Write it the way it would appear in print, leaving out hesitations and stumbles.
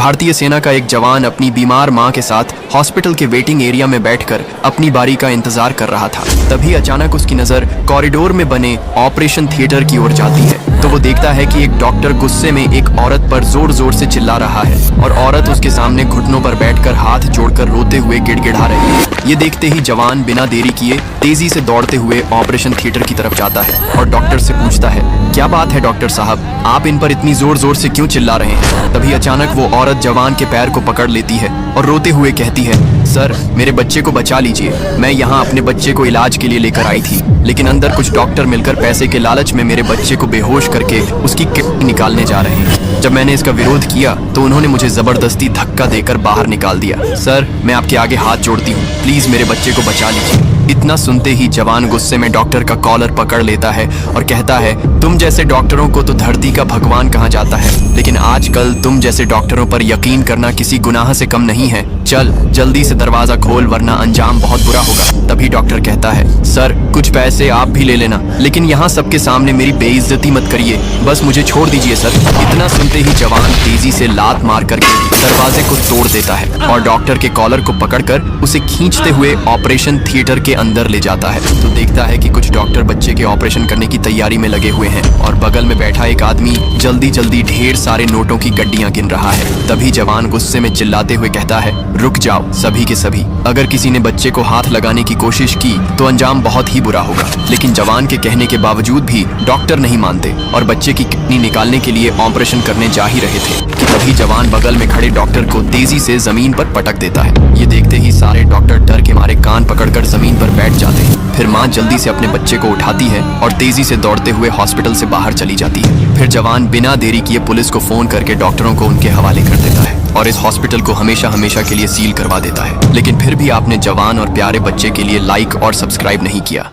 भारतीय सेना का एक जवान अपनी बीमार मां के साथ हॉस्पिटल के वेटिंग एरिया में बैठकर अपनी बारी का इंतजार कर रहा था। तभी अचानक उसकी नजर कॉरिडोर में बने ऑपरेशन थिएटर की ओर जाती है तो वो देखता है कि एक डॉक्टर गुस्से में एक औरत पर जोर जोर से चिल्ला रहा है और औरत उसके सामने घुटनों पर बैठकर हाथ जोड़कर रोते हुए गिड़गिड़ा रही है। ये देखते ही जवान बिना देरी किए तेजी से दौड़ते हुए ऑपरेशन थिएटर की तरफ जाता है और डॉक्टर से पूछता है, क्या बात है डॉक्टर साहब, आप इन पर इतनी जोर जोर से क्यों चिल्ला रहे हैं? तभी अचानक वो औरत जवान के पैर को पकड़ लेती है और रोते हुए कहती है, सर मेरे बच्चे को बचा लीजिए, मैं यहाँ अपने बच्चे को इलाज के लिए लेकर आई थी, लेकिन अंदर कुछ डॉक्टर मिलकर पैसे के लालच में मेरे बच्चे को बेहोश करके उसकी किडनी निकालने जा रहे हैं। जब मैंने इसका विरोध किया तो उन्होंने मुझे जबरदस्ती धक्का देकर बाहर निकाल दिया। सर मैं आपके आगे हाथ जोड़ती हूँ, प्लीज मेरे बच्चे को बचा लीजिए। इतना सुनते ही जवान गुस्से में डॉक्टर का कॉलर पकड़ लेता है और कहता है, तुम जैसे डॉक्टरों को तो धरती का भगवान कहा जाता है, लेकिन आजकल तुम जैसे डॉक्टरों पर यकीन करना किसी गुनाह से कम नहीं है। चल जल्दी से दरवाजा खोल वरना अंजाम बहुत बुरा होगा। तभी डॉक्टर कहता है, सर कुछ पैसे आप भी ले लेना, लेकिन यहाँ सबके सामने मेरी बेइज्जती मत करिए, बस मुझे छोड़ दीजिए सर। इतना सुनते ही जवान तेजी से लात मार करके दरवाजे को तोड़ देता है और डॉक्टर के कॉलर को पकड़कर उसे खींचते हुए ऑपरेशन थिएटर के अंदर ले जाता है तो देखता है कि कुछ डॉक्टर बच्चे के ऑपरेशन करने की तैयारी में लगे हुए हैं और बगल में बैठा एक आदमी जल्दी जल्दी ढेर सारे नोटों की गड्डियां गिन रहा है। तभी जवान गुस्से में चिल्लाते हुए कहता है, रुक जाओ सभी के सभी, अगर किसी ने बच्चे को हाथ लगाने की कोशिश की तो अंजाम बहुत ही बुरा होगा। लेकिन जवान के कहने के बावजूद भी डॉक्टर नहीं मानते और बच्चे की किडनी निकालने के लिए ऑपरेशन करने जा ही रहे थे कि तभी जवान बगल में खड़े डॉक्टर को तेजी से जमीन पर पटक देता है। ये देखते ही सारे डॉक्टर डर के मारे कान पकड़कर जमीन पर बैठ जाते हैं। फिर माँ जल्दी से अपने बच्चे को उठाती है और तेजी से दौड़ते हुए हॉस्पिटल से बाहर चली जाती है। फिर जवान बिना देरी किए पुलिस को फोन करके डॉक्टरों को उनके हवाले कर देता है और इस हॉस्पिटल को हमेशा हमेशा के लिए सील करवा देता है। लेकिन फिर भी आपने जवान और प्यारे बच्चे के लिए लाइक और सब्सक्राइब नहीं किया।